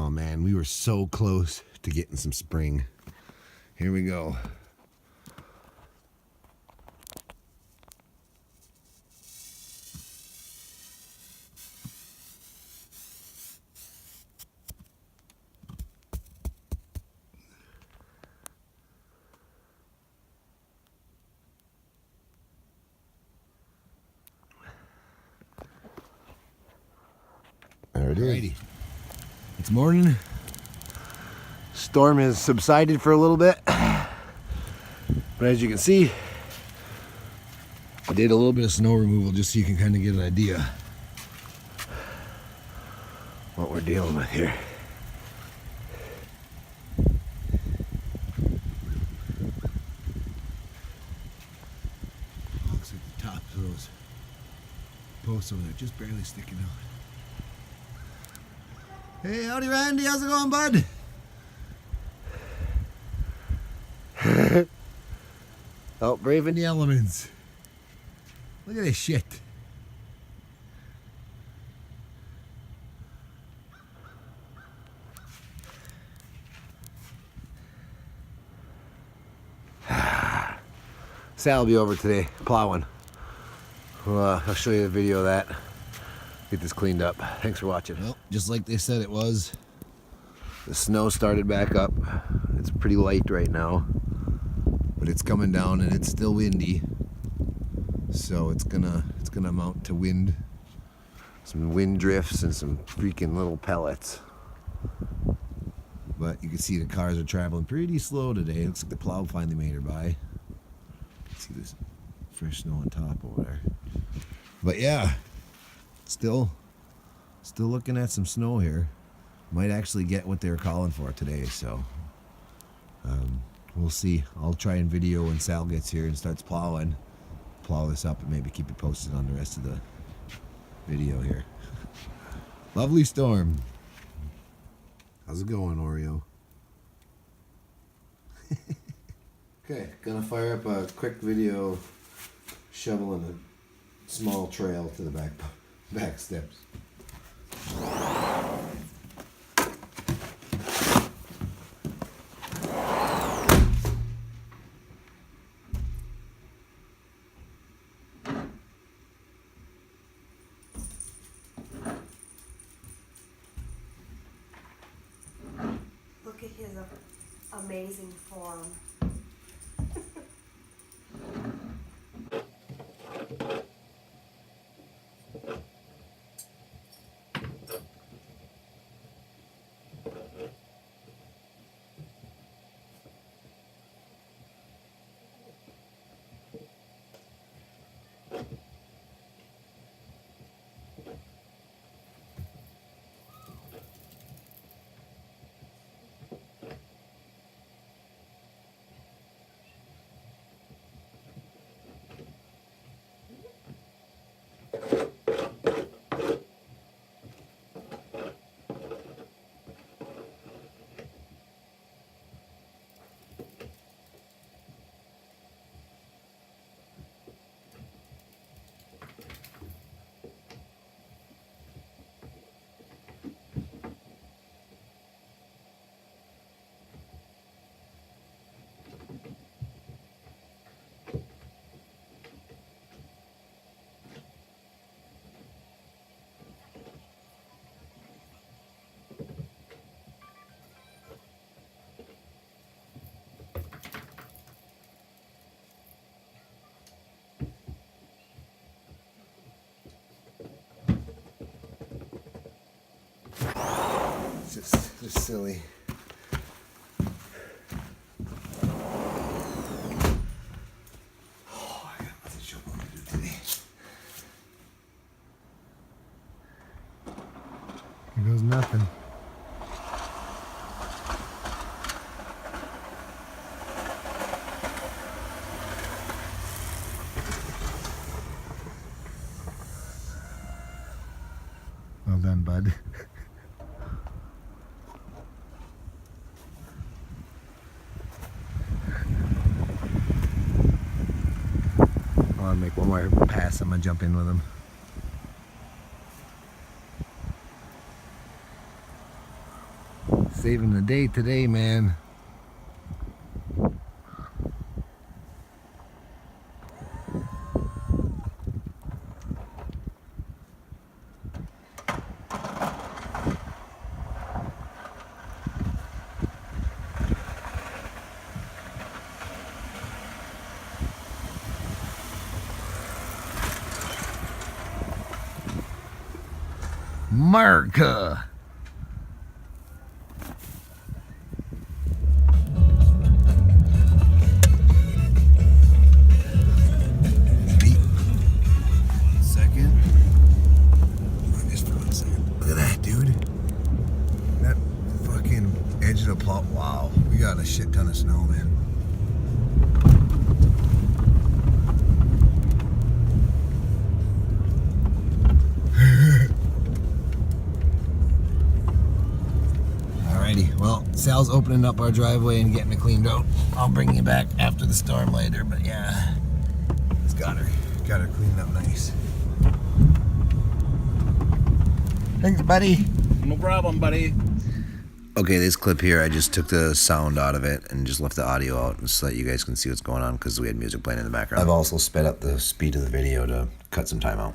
Oh man, we were so close to getting some spring. Here we go. There it is. It's morning. Storm has subsided for a little bit. But as you can see, I did a little bit of snow removal just so you can kind of get an idea what we're dealing with here. Looks like the tops of those posts over there just barely sticking out. Hey, howdy Randy, how's it going, bud? Out braving the elements. Look at this shit. Sal will be over today plowing. Well, I'll show you a video of that. Get this cleaned up. Thanks for watching. Well, just like they said it was, the snow started back up. It's pretty light right now, but it's coming down and it's still windy. So it's gonna amount to wind, some wind drifts and some freaking little pellets. But you can see the cars are traveling pretty slow today. Looks like the plow finally made her by. See this fresh snow on top over there. But yeah, still looking at some snow here. Might actually get what they were calling for today, so we'll see. I'll try and video when Sal gets here and starts plowing. Plow this up and maybe keep you posted on the rest of the video here. Lovely storm. How's it going, Oreo? Okay, gonna fire up a quick video shoveling a small trail to the back steps. Look at his amazing form. Just silly. Oh, I got nothing to show what to do today. Here goes nothing. Well done, bud. I want to make one more pass. I'm going to jump in with him. Saving the day today, man. America. Beat. 1 second. Just 1 second. Look at that, dude. That fucking edge of the plot. Wow, we got a shit ton of snow, man. Alrighty, well, Sal's opening up our driveway and getting it cleaned out. I'll bring you back after the storm later, but yeah, it's got her cleaned up nice. Thanks, buddy. No problem, buddy. Okay, this clip here, I just took the sound out of it and just left the audio out so that you guys can see what's going on because we had music playing in the background. I've also sped up the speed of the video to cut some time out.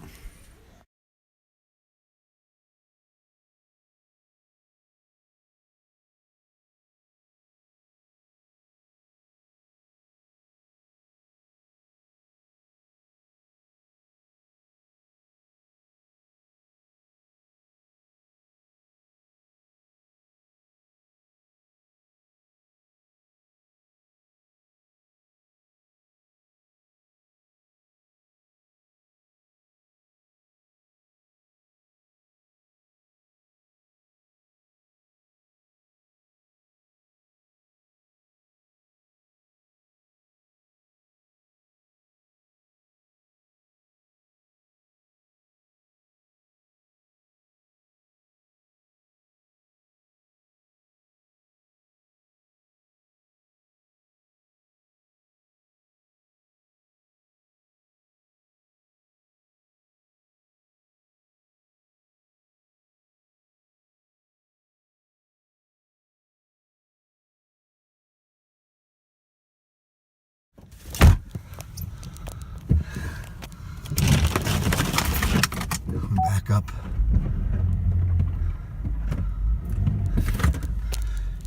Back up.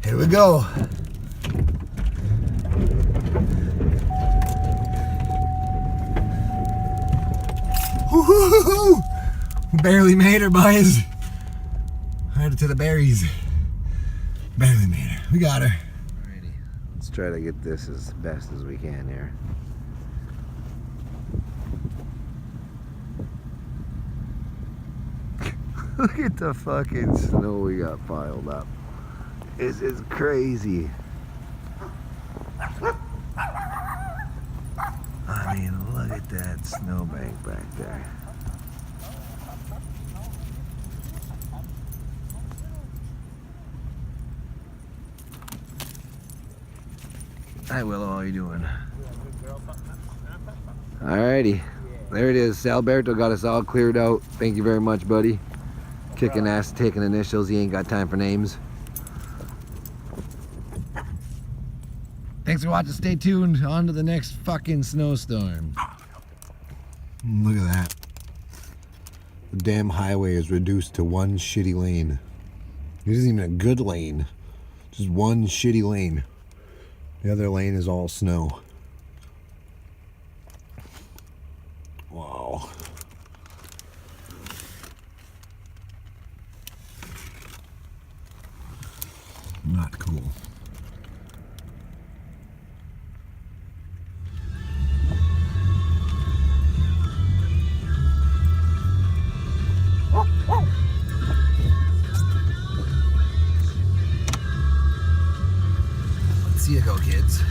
Here we go. Woo-hoo-hoo-hoo! Barely made her, boys. Headed to the berries. Barely made her. We got her. Alrighty. Let's try to get this as best as we can here. Look at the fucking snow we got piled up. This is crazy. I mean, look at that snowbank back there. Hi Willow, how you doing? Alrighty, there it is. Salberto got us all cleared out. Thank you very much, buddy. Kicking ass, taking initials. He ain't got time for names. Thanks for watching. Stay tuned. On to the next fucking snowstorm. Look at that. The damn highway is reduced to one shitty lane. It isn't even a good lane. Just one shitty lane. The other lane is all snow. Wow. Not cool. Let's see you go, kids.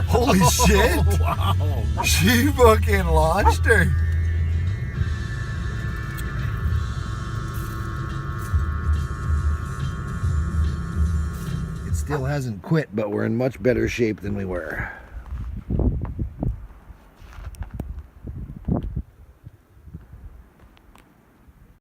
Holy shit! Wow. She fucking launched her. It still hasn't quit, but we're in much better shape than we were.